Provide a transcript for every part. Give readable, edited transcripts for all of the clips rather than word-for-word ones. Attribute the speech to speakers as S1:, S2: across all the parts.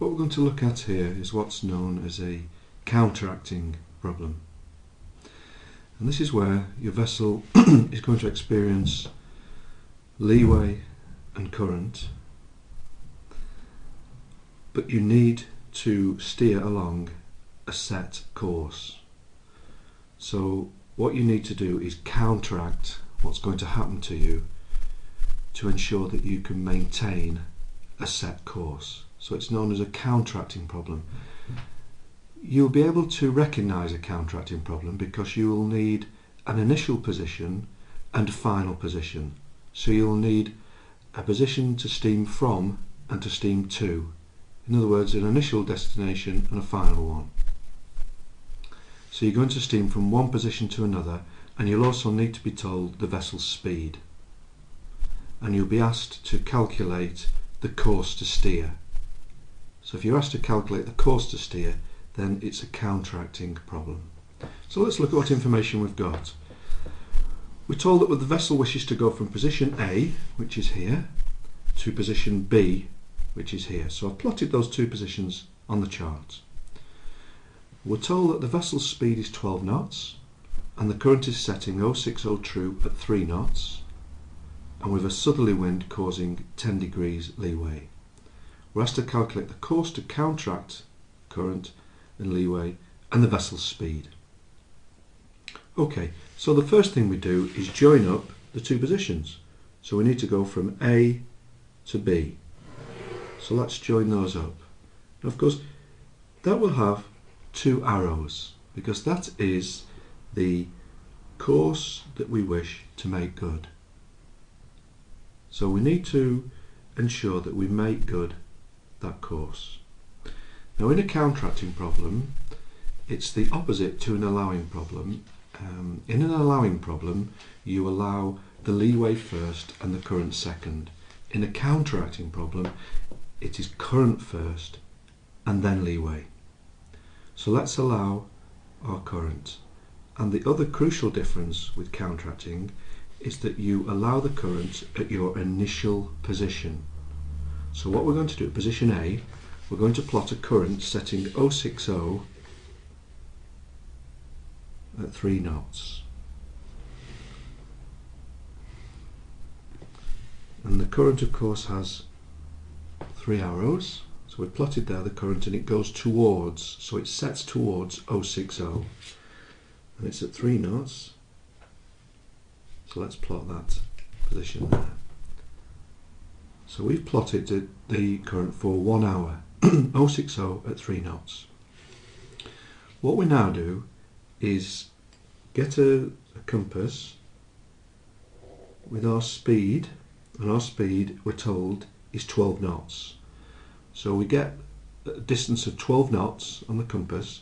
S1: What we're going to look at here is what's known as a counteracting problem. And this is where your vessel is going to experience leeway and current, but you need to steer along a set course. So what you need to do is counteract what's going to happen to you to ensure that you can maintain a set course. So it's known as a counteracting problem. You'll be able to recognise a counteracting problem because you will need an initial position and a final position. So you'll need a position to steam from and to steam to. In other words, an initial destination and a final one. So you're going to steam from one position to another, and you'll also need to be told the vessel's speed. And you'll be asked to calculate the course to steer. So if you're asked to calculate the course to steer, then it's a counteracting problem. So let's look at what information we've got. We're told that the vessel wishes to go from position A, which is here, to position B, which is here. So I've plotted those two positions on the chart. We're told that the vessel's speed is 12 knots and the current is setting 060 true at 3 knots and with a southerly wind causing 10 degrees leeway. We're asked to calculate the course to counteract current and leeway and the vessel's speed. Okay, so the first thing we do is join up the two positions. So we need to go from A to B. So let's join those up. Now of course that will have two arrows because that is the course that we wish to make good. So we need to ensure that we make good that course. Now in a counteracting problem, it's the opposite to an allowing problem. In an allowing problem, you allow the leeway first and the current second. In a counteracting problem, it is current first and then leeway. So let's allow our current. And the other crucial difference with counteracting is that you allow the current at your initial position. So what we're going to do at position A, we're going to plot a current setting 060 at 3 knots. And the current of course has 3 arrows. So we've plotted there the current and it goes towards, so it sets towards 060 and it's at 3 knots. So let's plot that position there. So we've plotted the current for 1 hour, 060 at 3 knots. What we now do is get a compass with our speed, and our speed we're told is 12 knots. So we get a distance of 12 knots on the compass,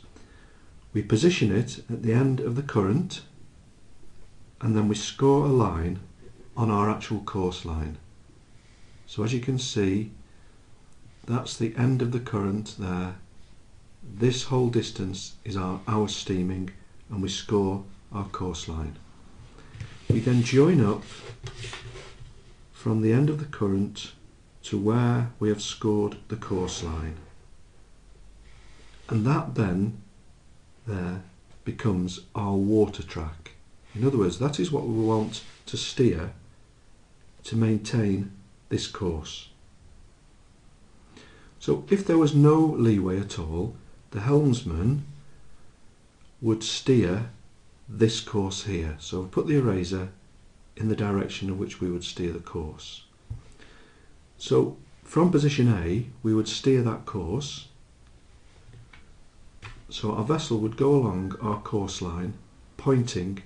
S1: we position it at the end of the current and then we score a line on our actual course line. So as you can see, that's the end of the current there. This whole distance is our hour steaming and we score our course line. We then join up from the end of the current to where we have scored the course line. And that then there becomes our water track. In other words, that is what we want to steer to maintain this course. So if there was no leeway at all, the helmsman would steer this course here. So we'll put the eraser in the direction in which we would steer the course. So from position A, we would steer that course. So our vessel would go along our course line, pointing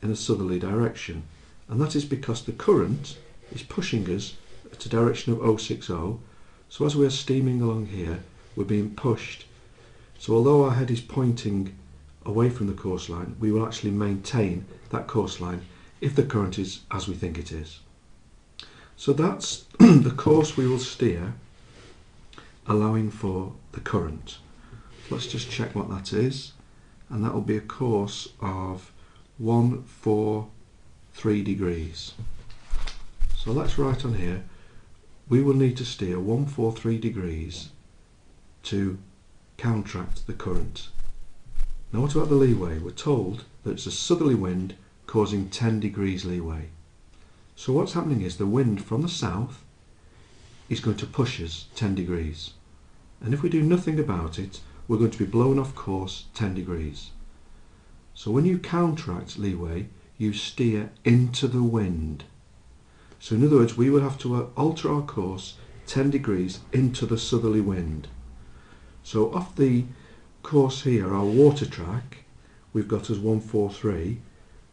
S1: in a southerly direction. And that is because the current is pushing us at a direction of 060. So as we are steaming along here, we're being pushed. So although our head is pointing away from the course line, we will actually maintain that course line if the current is as we think it is. So that's the course we will steer, allowing for the current. Let's just check what that is, and that will be a course of 143 degrees. So let's write on here, we will need to steer 143 degrees to counteract the current. Now what about the leeway? We're told that it's a southerly wind causing 10 degrees leeway. So what's happening is the wind from the south is going to push us 10 degrees. And if we do nothing about it, we're going to be blown off course 10 degrees. So when you counteract leeway, you steer into the wind. So in other words, we will have to alter our course 10 degrees into the southerly wind. So off the course here, our water track, we've got as 143.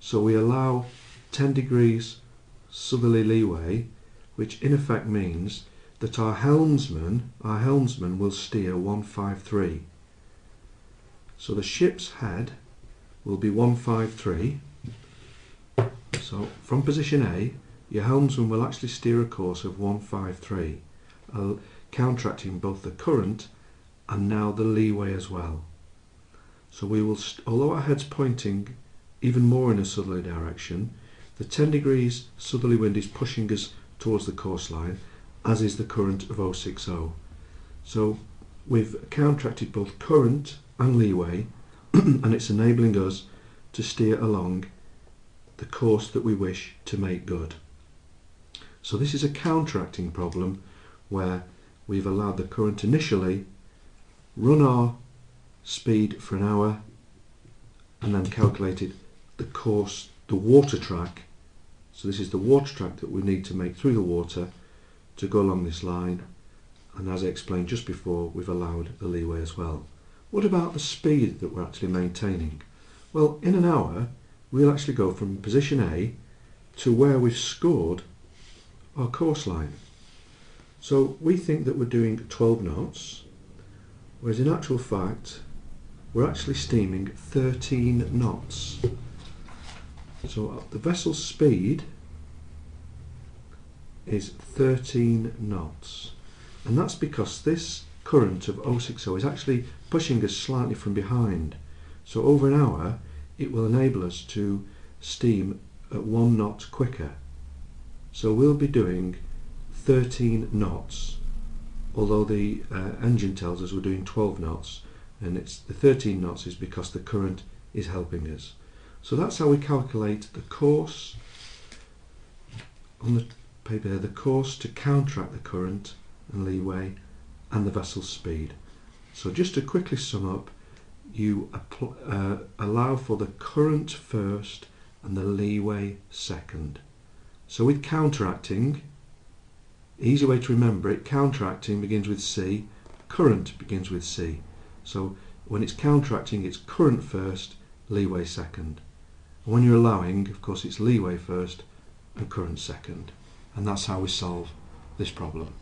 S1: So we allow 10 degrees southerly leeway, which in effect means that our helmsman will steer 153. So the ship's head will be 153. So from position A, your helmsman will actually steer a course of 153, counteracting both the current and now the leeway as well. So we will, although our head's pointing even more in a southerly direction, the 10 degrees southerly wind is pushing us towards the course line, as is the current of 060. So we've counteracted both current and leeway, and it's enabling us to steer along the course that we wish to make good. So this is a counteracting problem where we've allowed the current initially run our speed for an hour and then calculated the course, the water track. So this is the water track that we need to make through the water to go along this line, and as I explained just before, we've allowed the leeway as well. What about the speed that we're actually maintaining? Well, in an hour we'll actually go from position A to where we've scored our course line. So we think that we're doing 12 knots, whereas in actual fact we're actually steaming 13 knots. So the vessel's speed is 13 knots, and that's because this current of 060 is actually pushing us slightly from behind. So over an hour it will enable us to steam at 1 knot quicker. So we'll be doing 13 knots, although the engine tells us we're doing 12 knots, and it's the 13 knots is because the current is helping us. So that's how we calculate the course on the paper here, the course to counteract the current and leeway and the vessel's speed. So just to quickly sum up, you allow for the current first and the leeway second. So with counteracting, easy way to remember it, counteracting begins with C, current begins with C. So when it's counteracting, it's current first, leeway second. And when you're allowing, of course, it's leeway first and current second. And that's how we solve this problem.